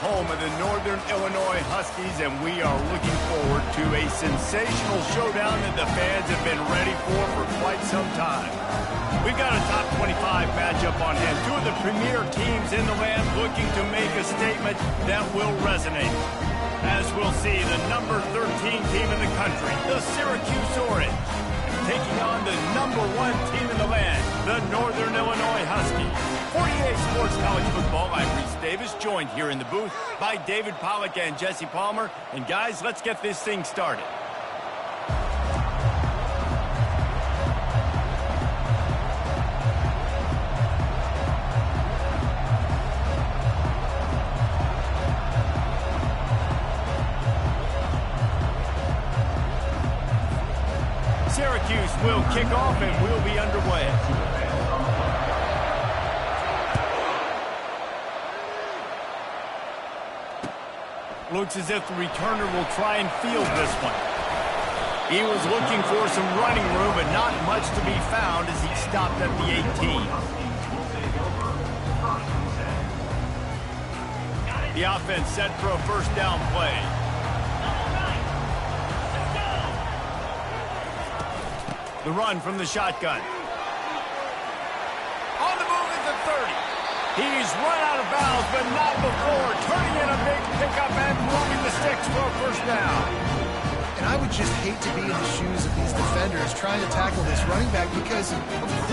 home of the Northern Illinois Huskies, and we are looking forward to a sensational showdown that the fans have been ready for quite some time. We've got a top 25 matchup on hand. Two of the premier teams in the land looking to make a statement that will resonate. As we'll see, the number 13 team in the country, the Syracuse Orange, taking on the number 1 team in the land, the Northern Illinois Huskies. 48 Sports College Football, I'm Reese Davis, joined here in the booth by David Pollack and Jesse Palmer. And guys, let's get this thing started. Syracuse will kick off and we'll be underway. Looks as if the returner will try and field this one. He was looking for some running room, but not much to be found as he stopped at the 18. The offense set for a first down play. The run from the shotgun. On the move at the 30. He's run out of bounds, but not before. Turning in a big pickup and moving the sticks for a first down. And I would just hate to be in the shoes of these defenders trying to tackle this running back because, of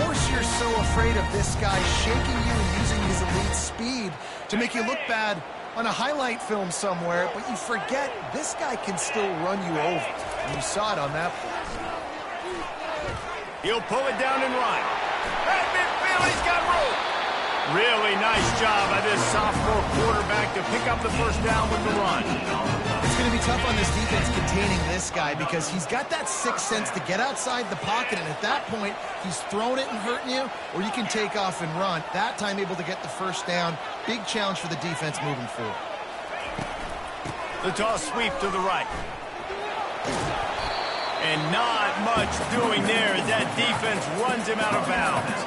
course, you're so afraid of this guy shaking you and using his elite speed to make you look bad on a highlight film somewhere, but you forget this guy can still run you over. And you saw it on that play. He'll pull it down and run. At midfield, he's got room. Really nice job by this sophomore quarterback to pick up the first down with the run. It's going to be tough on this defense containing this guy because he's got that sixth sense to get outside the pocket, and at that point, he's throwing it and hurting you, or you can take off and run. That time able to get the first down. Big challenge for the defense moving forward. The toss sweep to the right. And not much doing there as that defense runs him out of bounds.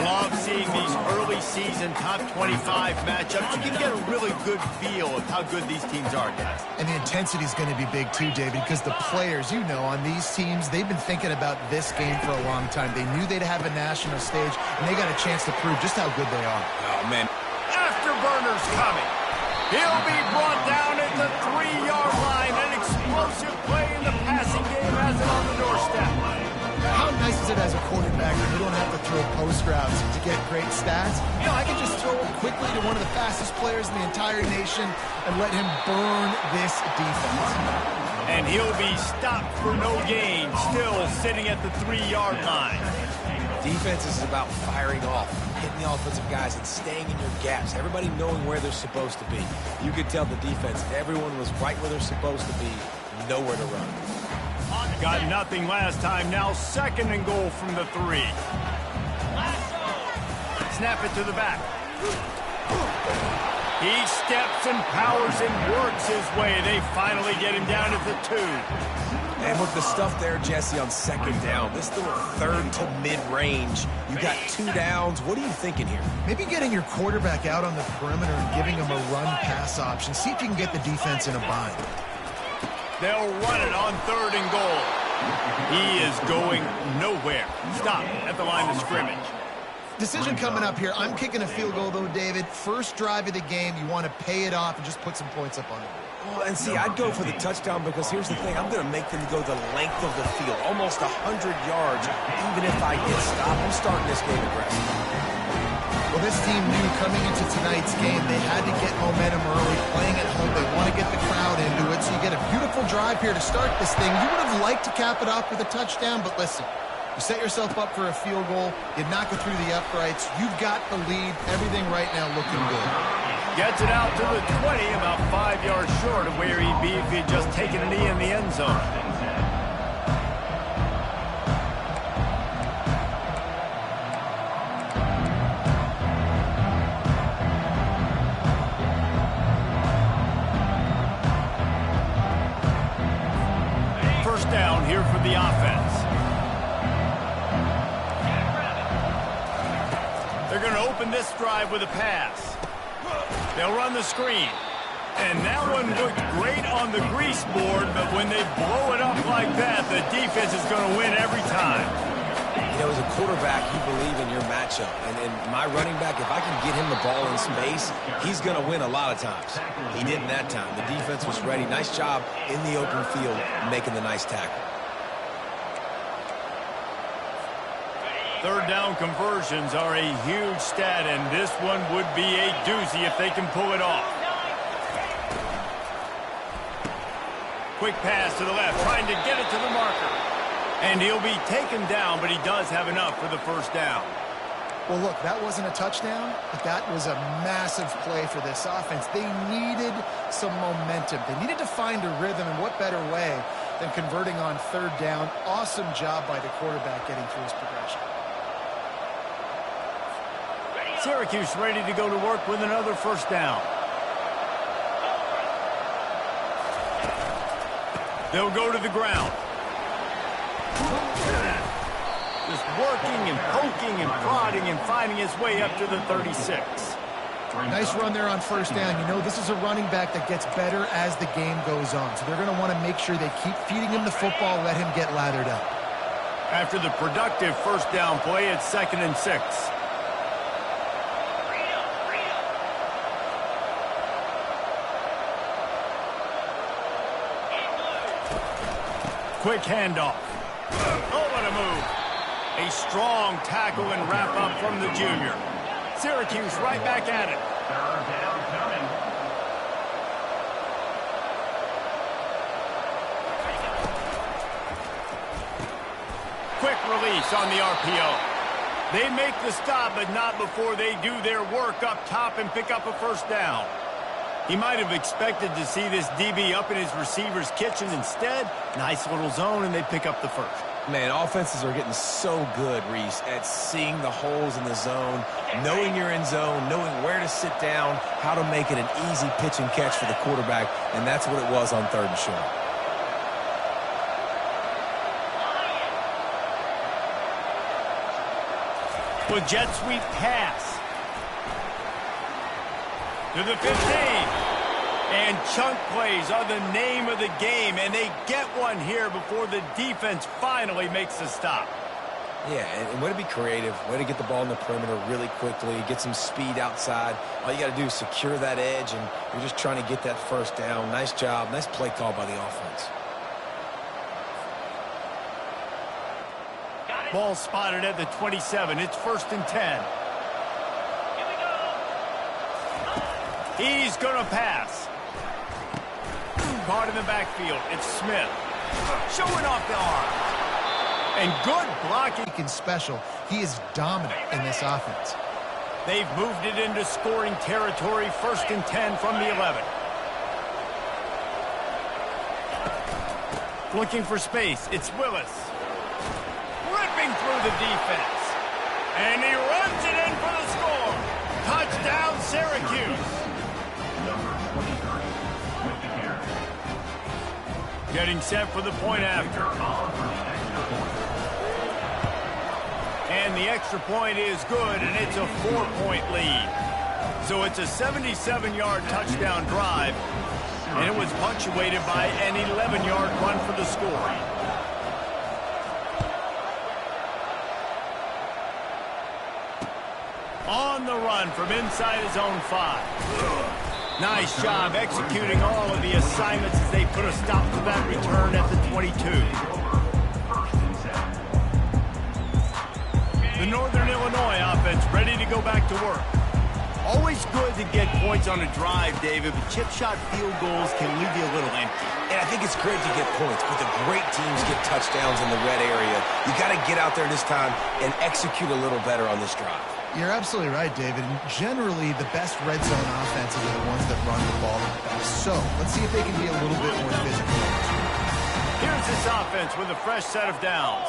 Love seeing these early season top 25 matchups. You can get a really good feel of how good these teams are, guys. And the intensity is going to be big too, David, because the players, you know, on these teams, they've been thinking about this game for a long time. They knew they'd have a national stage, and they got a chance to prove just how good they are. Oh, man. Afterburner's coming. He'll be brought down at the 3-yard line. An explosive play in the passing game has it on the doorstep. How nice is it as a quarterback when you don't have to throw post routes to get great stats? You know, I can just throw it quickly to one of the fastest players in the entire nation and let him burn this defense. And he'll be stopped for no gain, still sitting at the 3-yard line. Defense is about firing off, hitting the offensive guys, and staying in your gaps. Everybody knowing where they're supposed to be. You could tell the defense, everyone was right where they're supposed to be, nowhere to run. Got nothing last time, now 2nd and goal from the 3. Snap it to the back. He steps and powers and works his way. They finally get him down at the 2. And look, the stuff there, Jesse, on 2nd down. This little 3rd to mid-range. You got 2 downs. What are you thinking here? Maybe getting your quarterback out on the perimeter and giving him a run-pass option. See if you can get the defense in a bind. They'll run it on 3rd and goal. He is going nowhere. Stop at the line of scrimmage. Decision coming up here. I'm kicking a field goal, though, David. First drive of the game, you want to pay it off and just put some points up on the board. Well, and see, I'd go for the touchdown because here's the thing. I'm going to make them go the length of the field, almost 100 yards. Even if I get stopped, I'm starting this game aggressive. Well, this team knew coming into tonight's game they had to get momentum early, playing at home. They want to get the crowd into it, so you get a beautiful drive here to start this thing. You would have liked to cap it off with a touchdown, but listen, you set yourself up for a field goal. You knock it through the uprights. You've got the lead. Everything right now looking good. Gets it out to the 20, about 5 yards short of where he'd be if he'd just taken a knee in the end zone. First down here for the offense. They're going to open this drive with a pass. They'll run the screen. And that one looked great on the grease board, but when they blow it up like that, the defense is going to win every time. You know, as a quarterback, you believe in your matchup. And my running back, if I can get him the ball in space, he's going to win a lot of times. He didn't that time. The defense was ready. Nice job in the open field making the nice tackle. Third down conversions are a huge stat, and this one would be a doozy if they can pull it off. Quick pass to the left, trying to get it to the marker. And he'll be taken down, but he does have enough for the first down. Well, look, that wasn't a touchdown, but that was a massive play for this offense. They needed some momentum. They needed to find a rhythm, and what better way than converting on third down. Awesome job by the quarterback getting through his progression. Syracuse ready to go to work with another first down. They'll go to the ground. Just working and poking and prodding and finding his way up to the 36. Nice run there on first down. You know, this is a running back that gets better as the game goes on. So they're going to want to make sure they keep feeding him the football, let him get lathered up. After the productive first down play, it's 2nd and 6. Quick handoff. Oh, what a move. A strong tackle and wrap up from the junior. Syracuse right back at it. Quick release on the RPO. They make the stop, but not before they do their work up top and pick up a first down. He might have expected to see this DB up in his receiver's kitchen. Instead, nice little zone, and they pick up the first. Man, offenses are getting so good, Reese, at seeing the holes in the zone, knowing you're in zone, knowing where to sit down, how to make it an easy pitch and catch for the quarterback, and that's what it was on 3rd and short. With jet sweep pass. To the 15. And chunk plays are the name of the game, and they get one here before the defense finally makes the stop. Yeah, and way to be creative, way to get the ball in the perimeter really quickly, get some speed outside. All you got to do is secure that edge, and you're just trying to get that first down. Nice job, nice play call by the offense. Ball spotted at the 27. It's 1st and 10. He's going to pass. Caught in the backfield. It's Smith. Showing off the arm. And good blocking. Special. He is dominant in this offense. They've moved it into scoring territory. 1st and 10 from the 11. Looking for space. It's Willis. Ripping through the defense. And he runs it in for the score. Touchdown, Syracuse. Getting set for the point after. And the extra point is good, and it's a 4-point lead. So it's a 77-yard touchdown drive, and it was punctuated by an 11-yard run for the score. On the run from inside his own 5. Nice job executing all of the assignments as they put a stop to that return at the 22. The Northern Illinois offense ready to go back to work. Always good to get points on a drive, David, but chip shot field goals can leave you a little empty. And I think it's great to get points, but the great teams get touchdowns in the red area. You got to get out there this time and execute a little better on this drive. You're absolutely right, David. And generally, the best red zone offenses are the ones that run the ball the best. So let's see if they can be a little bit more physical. Here's this offense with a fresh set of downs.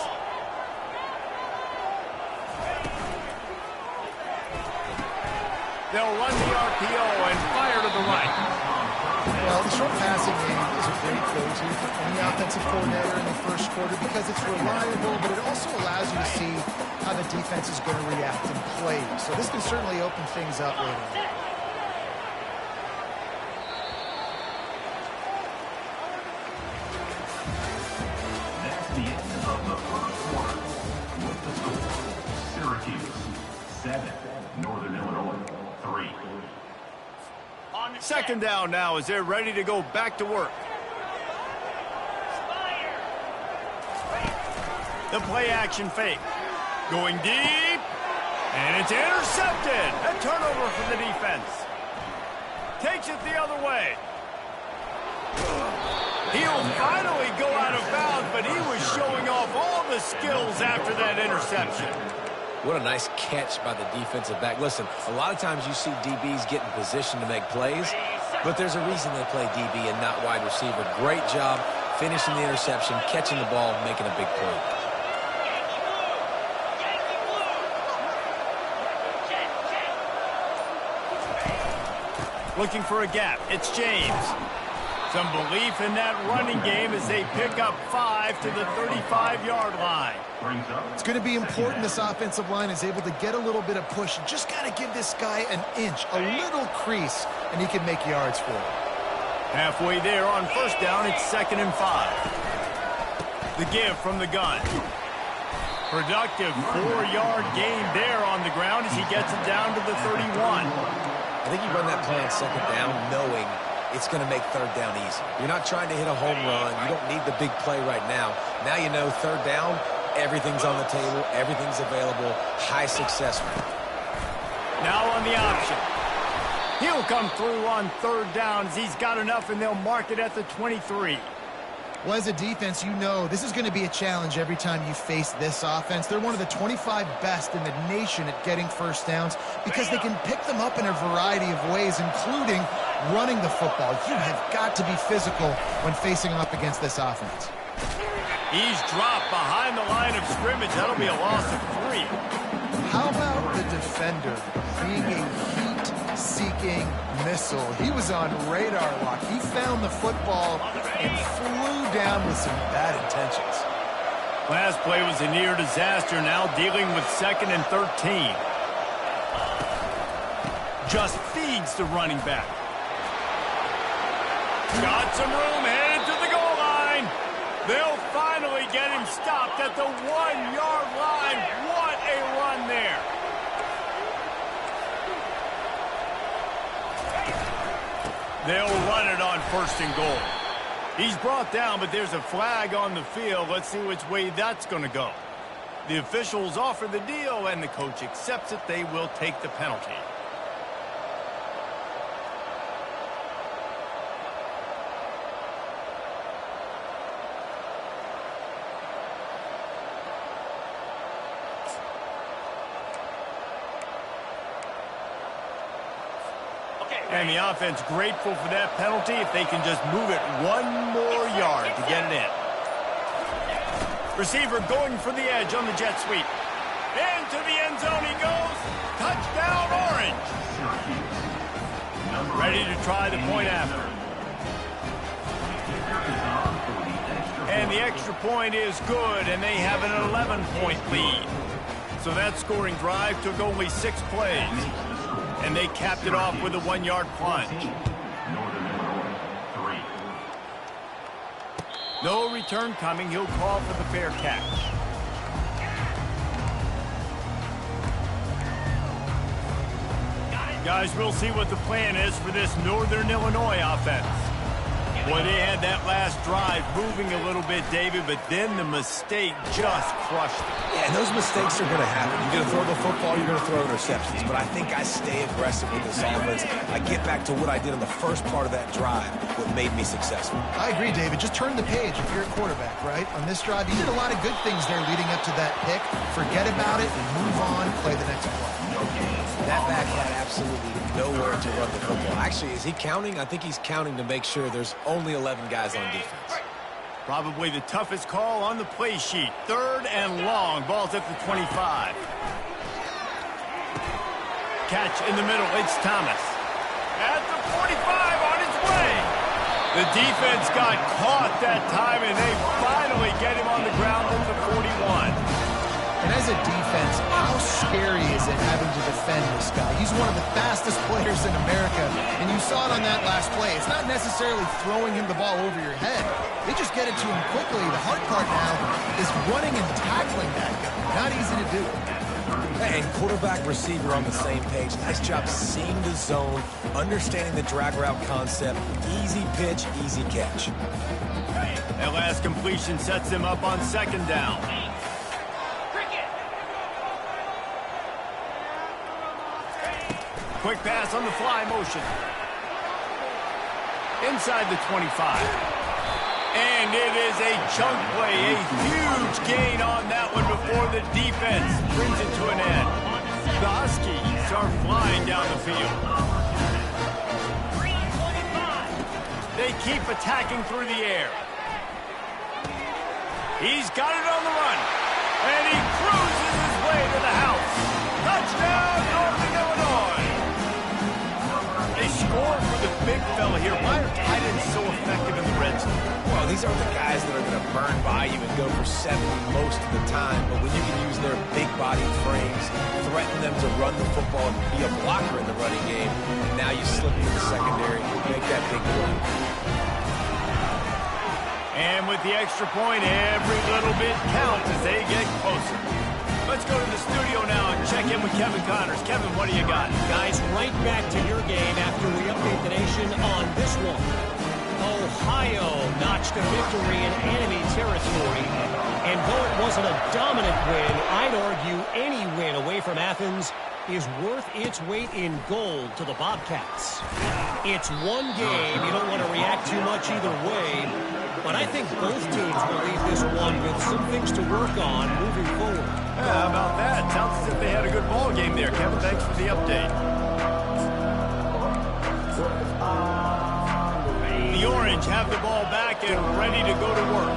They'll run the RPO and fire to the right. Well, the short passing game is a great go-to for any offensive coordinator in the first quarter because it's reliable, but it also allows you to see how the defense is going to react and play. So this can certainly open things up later. the first quarter. With the score, Syracuse 7, Northern Illinois 3. Second down now as they're ready to go back to work. The play action fake. Going deep. And it's intercepted. A turnover for the defense. Takes it the other way. He'll finally go out of bounds, but he was showing off all the skills after that interception. What a nice catch by the defensive back. Listen, a lot of times you see DBs get in position to make plays, but there's a reason they play DB and not wide receiver. Great job finishing the interception, catching the ball, making a big play. Looking for a gap. It's James. Some belief in that running game as they pick up 5 to the 35-yard line. It's going to be important this offensive line is able to get a little bit of push. Just got to give this guy an inch, a little crease, and he can make yards for it. Halfway there on first down, it's 2nd and 5. The give from the gun. Productive 4-yard gain there on the ground as he gets it down to the 31. I think you run that play on second down knowing it's going to make third down easy. You're not trying to hit a home run. You don't need the big play right now. Now you know third down, everything's on the table, everything's available, high success rate. Now on the option. He'll come through on third down as he's got enough, and they'll mark it at the 23. Well, as a defense, you know this is going to be a challenge every time you face this offense. They're one of the 25 best in the nation at getting first downs because they can pick them up in a variety of ways, including running the football. You have got to be physical when facing up against this offense. He's dropped behind the line of scrimmage. That'll be a loss of 3. How about the defender being a heat-seeking missile? He was on radar lock. He found the football and flew down with some bad intentions. Last play was a near disaster, now dealing with 2nd and 13. Just feeds the running back. Got some room, headed to the goal line. They'll finally get him stopped at the 1-yard line. What a run there. They'll run it on 1st and goal. He's brought down, but there's a flag on the field. Let's see which way that's going to go. The officials offer the deal, and the coach accepts it. They will take the penalty. And the offense grateful for that penalty if they can just move it 1 more yard to get it in. Receiver going for the edge on the jet sweep. Into the end zone he goes. Touchdown, Orange. Ready to try the point after. And the extra point is good, and they have an 11-point lead. So that scoring drive took only 6 plays. And they capped it off with a 1-yard plunge. No return coming. He'll call for the fair catch. Guys, we'll see what the plan is for this Northern Illinois offense. Boy, they had that last drive moving a little bit, David, but then the mistake just crushed them. Yeah, and those mistakes are going to happen. You're going to throw the football, you're going to throw interceptions. But I think I stay aggressive with this offense. I get back to what I did in the first part of that drive, what made me successful. I agree, David. Just turn the page if you're a quarterback, right? On this drive, you did a lot of good things there leading up to that pick. Forget about it and move on, play the next play. That back had absolutely nowhere to run the football. Actually, is he counting? I think he's counting to make sure there's only 11 guys on defense. Probably the toughest call on the play sheet. 3rd and long. Ball's at the 25. Catch in the middle. It's Thomas. At the 45 on its way. The defense got caught that time, and they finally get him on the ground at the 41. And as a defense, how scary is it having to defend this guy? He's one of the fastest players in America, and you saw it on that last play. It's not necessarily throwing him the ball over your head. They just get it to him quickly. The hard part now is running and tackling that guy. Not easy to do. And quarterback, receiver on the same page. Nice job seeing the zone, understanding the drag route concept. Easy pitch, easy catch. That last completion sets him up on second down. Quick pass on the fly motion. Inside the 25. And it is a chunk play, a huge gain on that one before the defense brings it to an end. The Huskies are flying down the field. They keep attacking through the air. He's got it on the run. And he cruises his way to the house. Touchdown, Northern Illinois. They score for the big fella here. Why are tight ends so effective in the red zone? Well, these aren't the guys that are going to burn by you and go for 70 most of the time, but when you can use their big body frames, threaten them to run the football and be a blocker in the running game, and now you slip into the secondary and make that big play. And with the extra point, every little bit counts as they get closer. Let's go to the studio now and check in with Kevin Connors. Kevin, what do you got? Guys, right back to your game after we update the nation on this one. Ohio notched a victory in enemy territory. And though it wasn't a dominant win, I'd argue any win away from Athens is worth its weight in gold to the Bobcats. It's one game. You don't want to react too much either way. But I think both teams will leave this one with some things to work on moving forward. Yeah, how about that? Sounds as if they had a good ball game there. Kevin, thanks for the update. The Orange have the ball back and ready to go to work.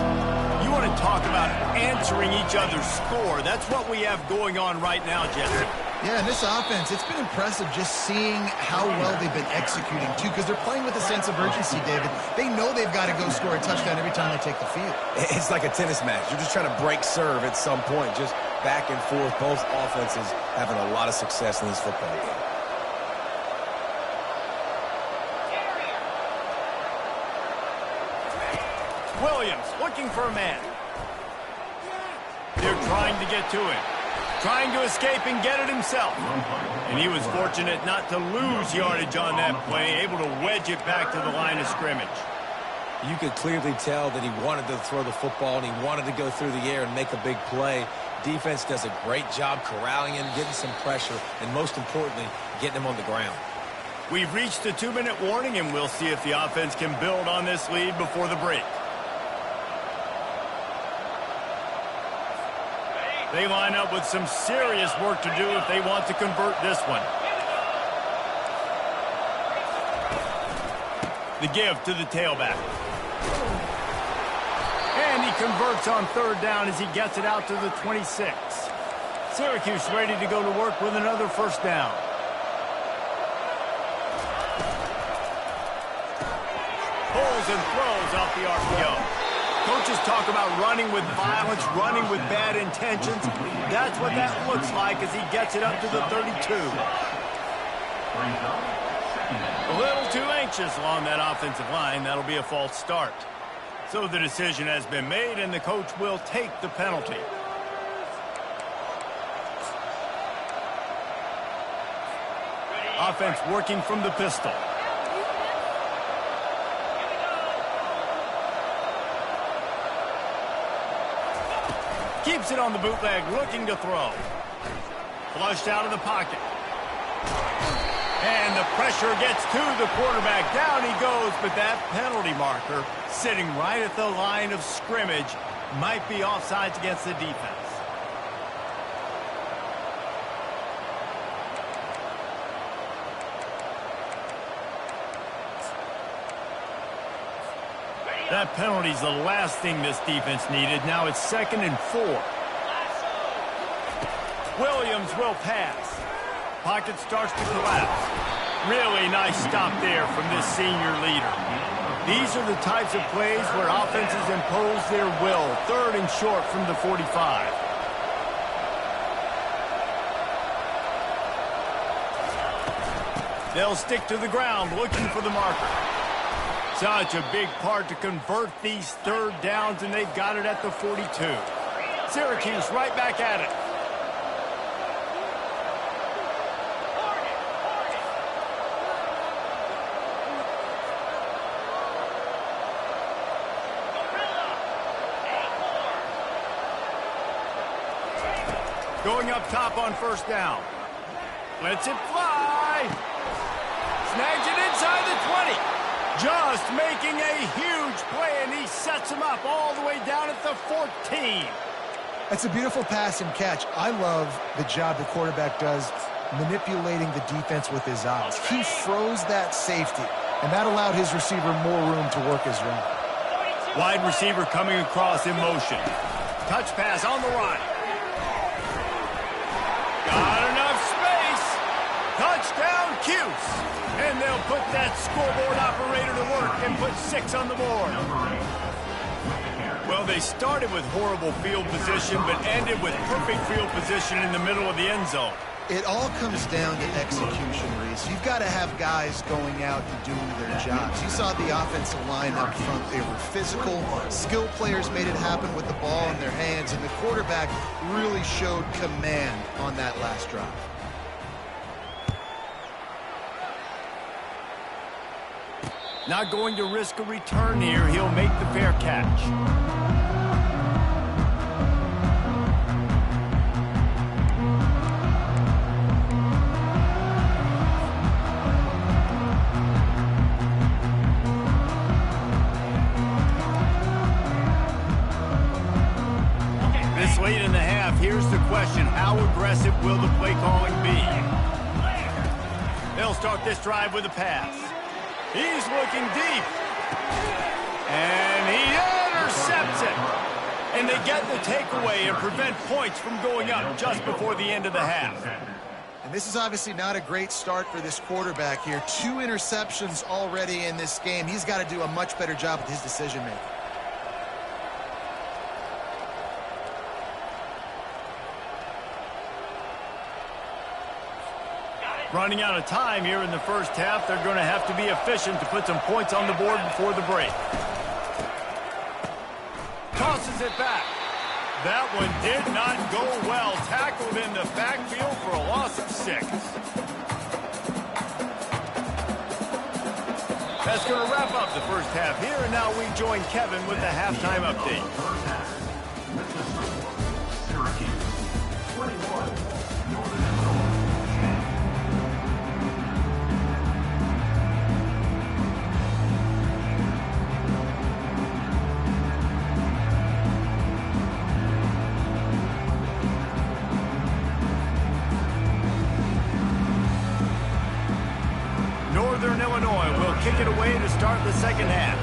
You want to talk about answering each other's score. That's what we have going on right now, Jesse. Yeah, and this offense, it's been impressive just seeing how well they've been executing, too, because they're playing with a sense of urgency, David. They know they've got to go score a touchdown every time they take the field. It's like a tennis match. You're just trying to break serve at some point, just back and forth. Both offenses having a lot of success in this football game. Williams looking for a man. They're trying to get to him. Trying to escape and get it himself. And he was fortunate not to lose yardage on that play, able to wedge it back to the line of scrimmage. You could clearly tell that he wanted to throw the football and he wanted to go through the air and make a big play. Defense does a great job corralling him, getting some pressure, and most importantly, getting him on the ground. We've reached a 2-minute warning, and we'll see if the offense can build on this lead before the break. They line up with some serious work to do if they want to convert this one. The give to the tailback. And he converts on third down as he gets it out to the 26. Syracuse ready to go to work with another first down. Pulls and throws off the RPO. Coaches talk about running with violence, running with bad intentions. That's what that looks like as he gets it up to the 32. A little too anxious along that offensive line. That'll be a false start. So the decision has been made, and the coach will take the penalty. Offense working from the pistol. Keeps it on the bootleg, looking to throw. Flushed out of the pocket. And the pressure gets to the quarterback. Down he goes, but that penalty marker sitting right at the line of scrimmage might be offsides against the defense. That penalty's the last thing this defense needed. Now it's 2nd and 4. Williams will pass. Pocket starts to collapse. Really nice stop there from this senior leader. These are the types of plays where offenses impose their will. 3rd and short from the 45. They'll stick to the ground looking for the marker. Such a big part to convert these third downs, and they've got it at the 42. Syracuse right back at it. Going up top on first down. Lets it fly. Snags it inside the 20. Just making a huge play, and he sets him up all the way down at the 14. That's a beautiful pass and catch. I love the job the quarterback does manipulating the defense with his eyes. He froze that safety, and that allowed his receiver more room to work his route. Wide receiver coming across in motion. Touch pass on the run. Got enough space. Touchdown, Cuse. And they'll put that scoreboard operator to work and put 6 on the board. Well, they started with horrible field position, but ended with perfect field position in the middle of the end zone. It all comes down to execution, Reese. You've got to have guys going out and doing their jobs. You saw the offensive line up front. They were physical. Skilled players made it happen with the ball in their hands, and the quarterback really showed command on that last drive. Not going to risk a return here. He'll make the fair catch. This late in the half, here's the question. How aggressive will the play calling be? They'll start this drive with a pass. He's looking deep. And he intercepts it. And they get the takeaway and prevent points from going up just before the end of the half. And this is obviously not a great start for this quarterback here. 2 interceptions already in this game. He's got to do a much better job with his decision-making. Running out of time here in the first half. They're going to have to be efficient to put some points on the board before the break. Tosses it back. That one did not go well. Tackled in the backfield for a loss of 6. That's going to wrap up the first half here, and now we join Kevin with the halftime update. Syracuse, 21, Northern Illinois. Northern Illinois will kick it away to start the second half.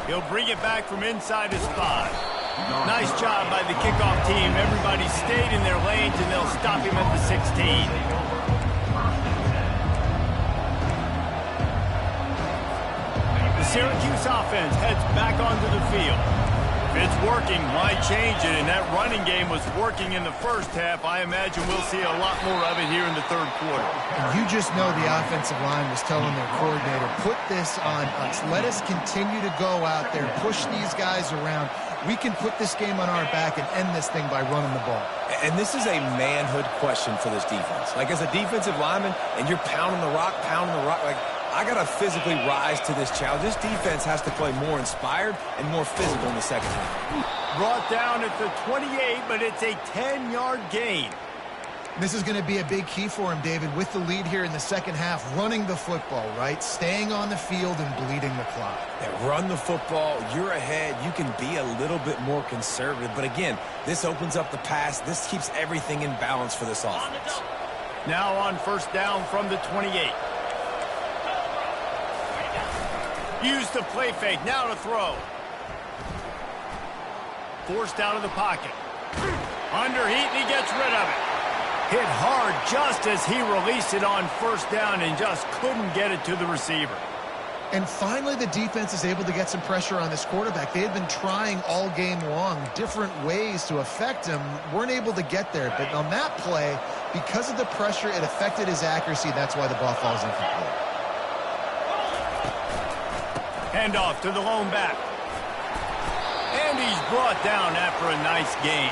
He'll bring it back from inside his 5. Nice job by the kickoff team. Everybody stayed in their lanes, and they'll stop him at the 16. The Syracuse offense heads back onto the field. If it's working, why change it? And that running game was working in the first half. I imagine we'll see a lot more of it here in the third quarter. And you just know the offensive line was telling their coordinator, put this on us. Let us continue to go out there, push these guys around. We can put this game on our back and end this thing by running the ball. And this is a manhood question for this defense. Like, as a defensive lineman, and you're pounding the rock, like, I got to physically rise to this challenge. This defense has to play more inspired and more physical in the second half. Brought down at the 28, but it's a 10-yard gain. This is going to be a big key for him, David, with the lead here in the second half, running the football, right? Staying on the field and bleeding the clock. Yeah, run the football. You're ahead. You can be a little bit more conservative. But again, this opens up the pass. This keeps everything in balance for this offense. Now on first down from the 28. Use the play fake. Now to throw. Forced out of the pocket. Under heat, and he gets rid of it. Hit hard just as he released it on first down and just couldn't get it to the receiver. And finally, the defense is able to get some pressure on this quarterback. They had been trying all game long different ways to affect him. Weren't able to get there. But on that play, because of the pressure, it affected his accuracy. That's why the ball falls incomplete. Handoff to the lone back. And he's brought down after a nice gain.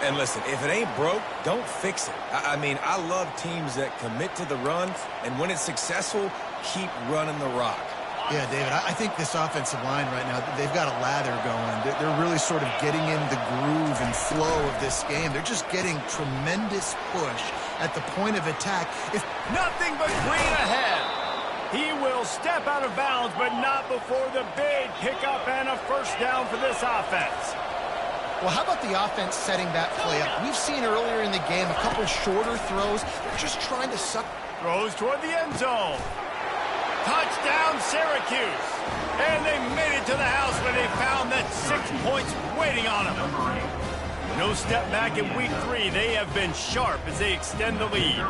And listen, if it ain't broke, don't fix it. I mean, I love teams that commit to the run, and when it's successful, keep running the rock. Yeah, David, I think this offensive line right now, they've got a lather going. They're really sort of getting in the groove and flow of this game. They're just getting tremendous push at the point of attack. If nothing but green ahead. He will step out of bounds, but not before the big pickup and a first down for this offense. Well, how about the offense setting that play up? We've seen earlier in the game a couple shorter throws. They're just trying to suck. Throws toward the end zone. Touchdown, Syracuse. And they made it to the house where they found that 6 points waiting on them. No step back in week 3. They have been sharp as they extend the lead.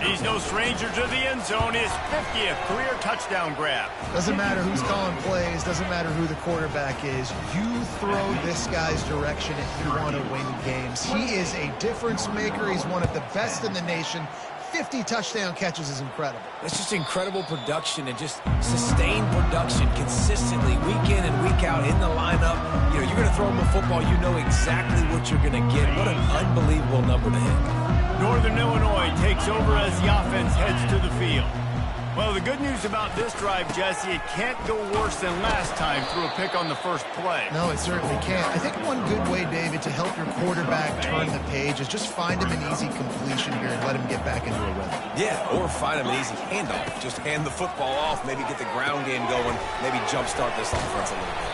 He's no stranger to the end zone. His 50th career touchdown grab. Doesn't matter who's calling plays. Doesn't matter who the quarterback is. You throw this guy's direction if you want to win games. He is a difference maker. He's one of the best in the nation. 50 touchdown catches is incredible. It's just incredible production and just sustained production consistently week in and week out in the lineup. You know, you're going to throw him a football, you know exactly what you're going to get. What an unbelievable number to hit. Northern Illinois takes over as the offense heads to the field. Well, the good news about this drive, Jesse, it can't go worse than last time through a pick on the first play. No, it certainly can't. I think one good way, David, to help your quarterback turn the page is just find him an easy completion here and let him get back into a rhythm. Yeah, or find him an easy handoff. Just hand the football off, maybe get the ground game going, maybe jumpstart this offense a little bit.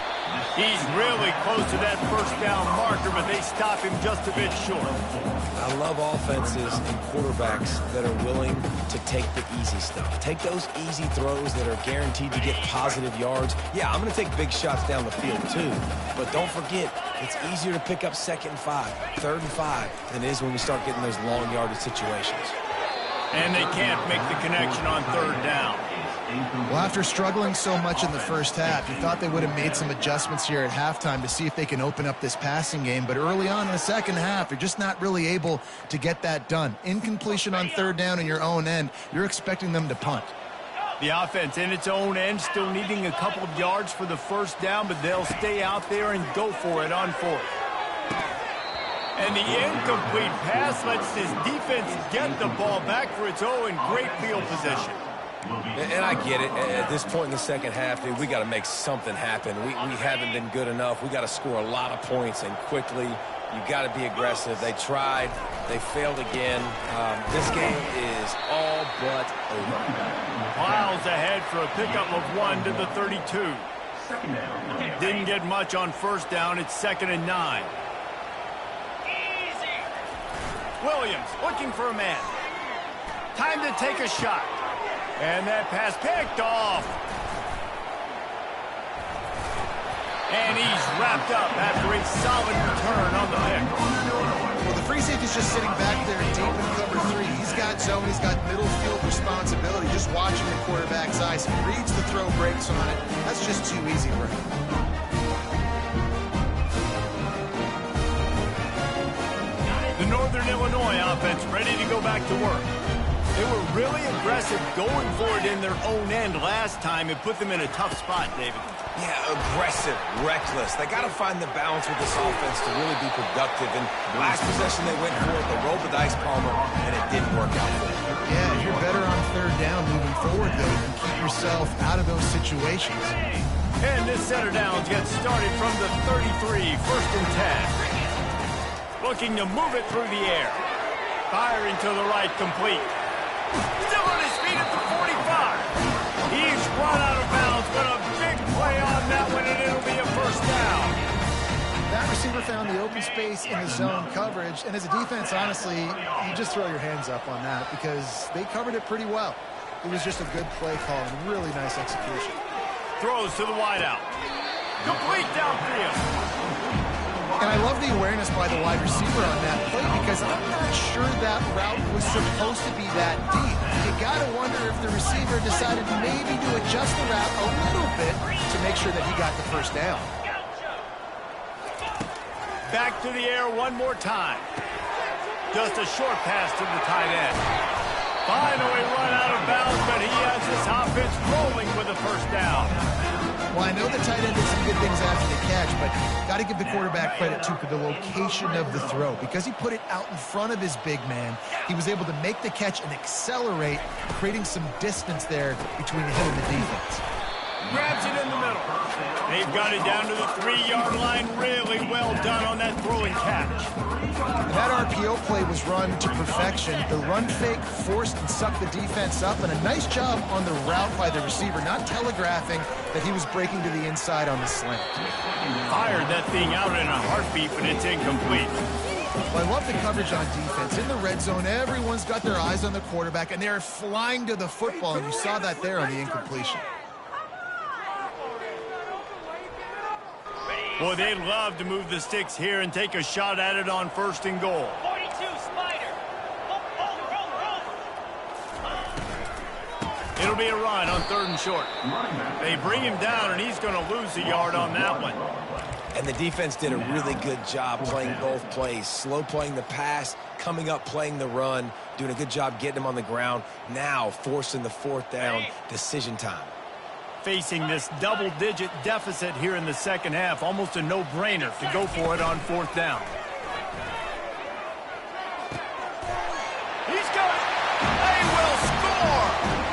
He's really close to that first down marker, but they stop him just a bit short. I love offenses and quarterbacks that are willing to take the easy stuff. Take those easy throws that are guaranteed to get positive yards. Yeah, I'm going to take big shots down the field too. But don't forget, it's easier to pick up 2nd and 5, 3rd and 5 than it is when we start getting those long yardage situations. And they can't make the connection on 3rd down. Well, after struggling so much in the first half, you thought they would have made some adjustments here at halftime to see if they can open up this passing game. But early on in the second half, they're just not really able to get that done. Incompletion on 3rd down in your own end, you're expecting them to punt. The offense in its own end still needing a couple of yards for the first down, but they'll stay out there and go for it on 4th. And the incomplete pass lets this defense get the ball back for its own great field position. And I get it. At this point in the second half, dude, we got to make something happen. We haven't been good enough. We got to score a lot of points and quickly. You got to be aggressive. They tried. They failed again. This game is all but over. Miles ahead for a pickup of 1 to the 32. Didn't get much on 1st down. It's 2nd and 9. Williams looking for a man. Time to take a shot. And that pass picked off. And he's wrapped up after a solid return on the pick. Well, the free safety's just sitting back there deep in cover 3. He's got zone. He's got middle field responsibility. Just watching the quarterback's eyes. He reads the throw, breaks on it. That's just too easy for him. The Northern Illinois offense ready to go back to work. They were really aggressive going for it in their own end last time. It put them in a tough spot, David. Yeah, aggressive, reckless. They got to find the balance with this offense to really be productive. And last possession they went for it, they rolled the dice, Palmer, and it didn't work out for them. Yeah, you're better on 3rd down moving forward, though. You can keep yourself out of those situations. And this set of downs gets started from the 33, 1st and 10. Looking to move it through the air. Firing to the right, complete. Still on his feet at the 45. He's run out of bounds, but a big play on that one, and it'll be a first down. That receiver found the open space in his zone coverage, and as a defense, honestly, you just throw your hands up on that because they covered it pretty well. It was just a good play call and really nice execution. Throws to the wideout. Complete downfield. And I love the awareness by the wide receiver on that play because I'm not sure that route was supposed to be that deep. You got to wonder if the receiver decided maybe to adjust the route a little bit to make sure that he got the first down. Back to the air one more time. Just a short pass to the tight end. Finally run out of bounds, but he has this offense rolling with a first down. Well, I know the tight end did some good things after the catch, but got to give the quarterback credit, too, for the location of the throw. Because he put it out in front of his big man, he was able to make the catch and accelerate, creating some distance there between him and the defense. Grabs it in the middle. They've got it down to the 3-yard line. Really well done on that throwing catch. That RPO play was run to perfection. The run fake forced and sucked the defense up, and a nice job on the route by the receiver, not telegraphing that he was breaking to the inside on the slant. Fired that thing out in a heartbeat, but it's incomplete. Well, I love the coverage on defense. In the red zone, everyone's got their eyes on the quarterback, and they're flying to the football, and you saw that there on the incompletion. Boy, they'd love to move the sticks here and take a shot at it on 1st and goal. 42, Spider. It'll be a run on 3rd and short. They bring him down, and he's going to lose a yard on that one. And the defense did a really good job playing both plays. Slow playing the pass, coming up playing the run, doing a good job getting him on the ground. Now forcing the 4th down, decision time. Facing this double-digit deficit here in the second half, almost a no-brainer to go for it on 4th down. He's got it. They will score.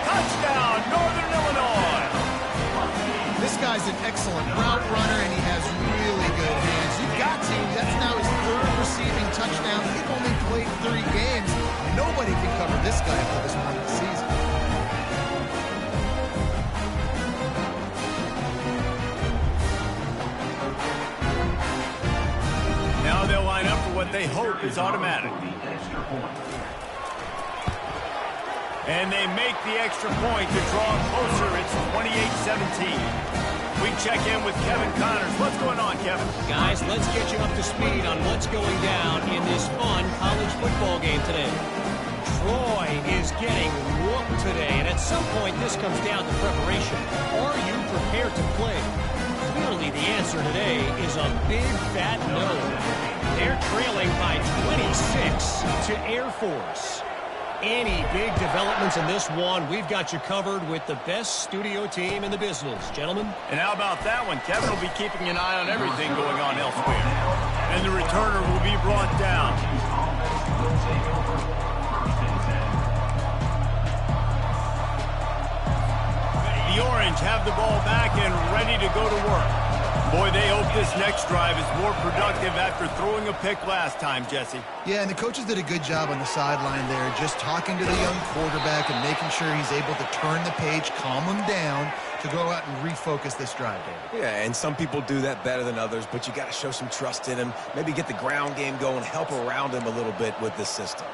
Touchdown, Northern Illinois. This guy's an excellent route runner, and he has really good hands. You've got to. That's now his 3rd receiving touchdown. He's only played 3 games. Nobody can cover this guy up to this point of the season. Now they'll line up for what they hope is automatic. And they make the extra point to draw closer. It's 28-17. We check in with Kevin Connors. What's going on, Kevin? Guys, let's get you up to speed on what's going down in this fun college football game today. Troy is getting whooped today, and at some point this comes down to preparation. Are you prepared to play? Clearly the answer today is a big fat no. They're trailing by 26 to Air Force. Any big developments in this one, we've got you covered with the best studio team in the business, gentlemen. And how about that one? Kevin will be keeping an eye on everything going on elsewhere. And the returner will be brought down. The Orange have the ball back and ready to go to work. Boy, they hope this next drive is more productive after throwing a pick last time, Jesse. Yeah, and the coaches did a good job on the sideline there, just talking to the young quarterback and making sure he's able to turn the page, calm him down, to go out and refocus this drive, David. Yeah, and some people do that better than others, but you got to show some trust in him. Maybe get the ground game going, help around him a little bit with this system.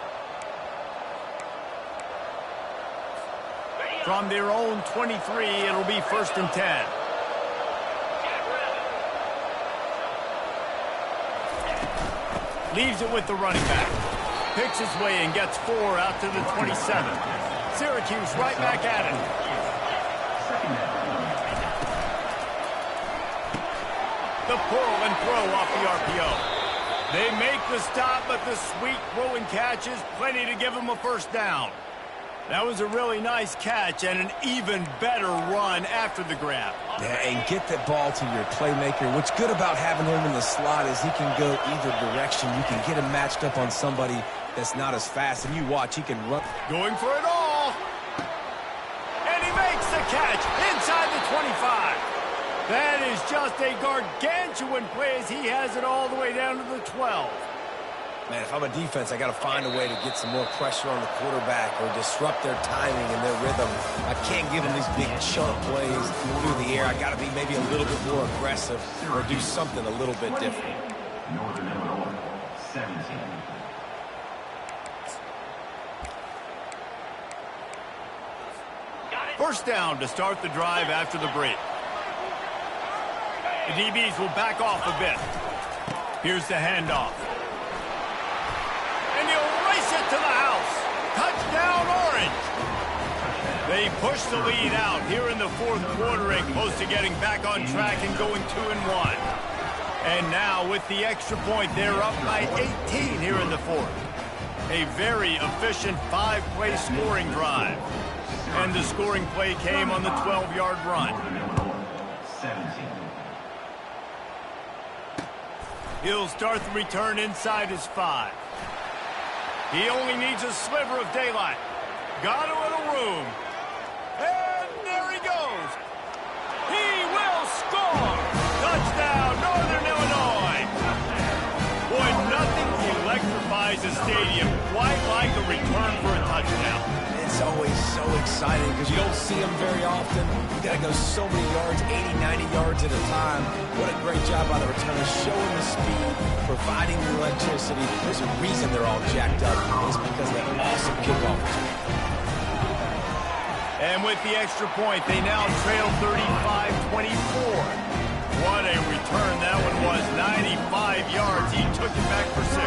From their own 23, it'll be 1st and 10. Leaves it with the running back. Picks his way and gets 4 out to the 27. Syracuse right back at it. The pull and throw off the RPO. They make the stop, but the sweet throw and catch is plenty to give them a 1st down. That was a really nice catch and an even better run after the grab. Yeah, and get the ball to your playmaker. What's good about having him in the slot is he can go either direction. You can get him matched up on somebody that's not as fast, and you watch, he can run. Going for it all. And he makes the catch inside the 25. That is just a gargantuan play as he has it all the way down to the 12. Man, if I'm a defense, I got to find a way to get some more pressure on the quarterback or disrupt their timing and their rhythm. I can't give them these big chunk plays through the air. I got to be maybe a little bit more aggressive or do something a little bit different. Northern Illinois, 17. First down to start the drive after the break. The DBs will back off a bit. Here's the handoff. And he'll race it They push the lead out here in the fourth quarter and close to getting back on track and going 2-1. And now with the extra point, they're up by 18 here in the fourth. A very efficient 5-play scoring drive. And the scoring play came on the 12-yard run. He'll start the return inside his 5. He only needs a sliver of daylight. Got a little room. And there he goes. He will score. Touchdown, Northern Illinois. Boy, nothing electrifies a stadium quite like a return for a touchdown. It's always so exciting because you don't see them very often. You got to go so many yards, 80, 90 yards at a time. What a great job by the returners, showing the speed, providing the electricity. There's a reason they're all jacked up. It's because of that awesome kickoff return. And with the extra point, they now trail 35-24. What a return that one was. 95 yards. He took it back for 6.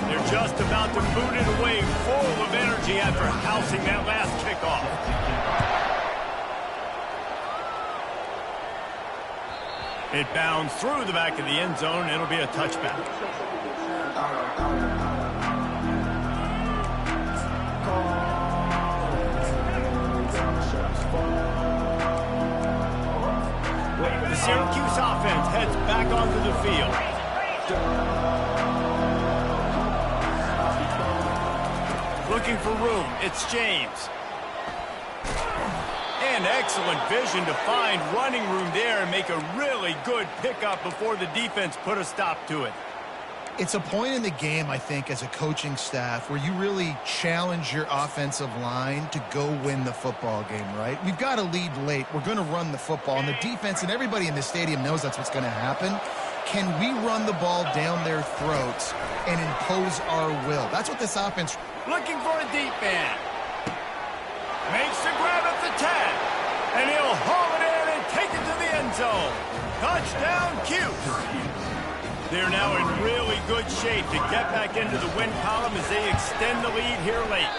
They're just about to boot it away, full of energy after housing that last kickoff. It bounds through the back of the end zone. It'll be a touchback. The Syracuse offense heads back onto the field. Looking for room. It's James. And excellent vision to find running room there and make a really good pickup before the defense put a stop to it. It's a point in the game, I think, as a coaching staff where you really challenge your offensive line to go win the football game, right? We've got to lead late. We're going to run the football. And the defense and everybody in the stadium knows that's what's going to happen. Can we run the ball down their throats and impose our will? That's what this offense... Looking for a deep man. Makes the grab at the 10. And he'll haul it in and take it to the end zone. Touchdown, Cuse. They're now in really good shape to get back into the win column as they extend the lead here late.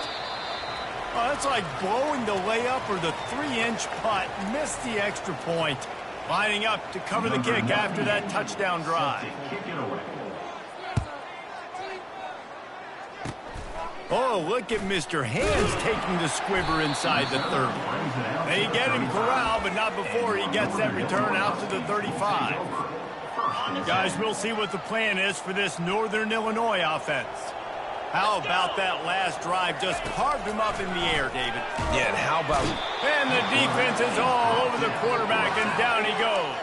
Oh, that's like blowing the layup or the 3-inch putt. Missed the extra point. Lining up to cover the kick after that touchdown drive. Oh, look at Mr. Hands taking the squibber inside the 30. They get him corralled, but not before he gets that return out to the 35. Guys, we'll see what the plan is for this Northern Illinois offense. How about that last drive? Just carved him up in the air, David. Yeah, and how about... And the defense is all over the quarterback, and down he goes.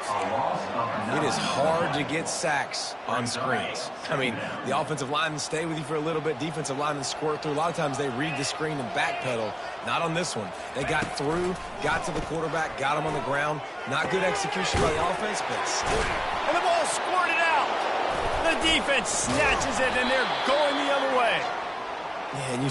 It is hard to get sacks on screens. I mean, the offensive linemen stay with you for a little bit. Defensive linemen squirt through. A lot of times they read the screen and backpedal. Not on this one. They got through, got to the quarterback, got him on the ground. Not good execution by the offense, but still. And the ball squirted out. The defense snatches it, and they're going the other way. Yeah, and you...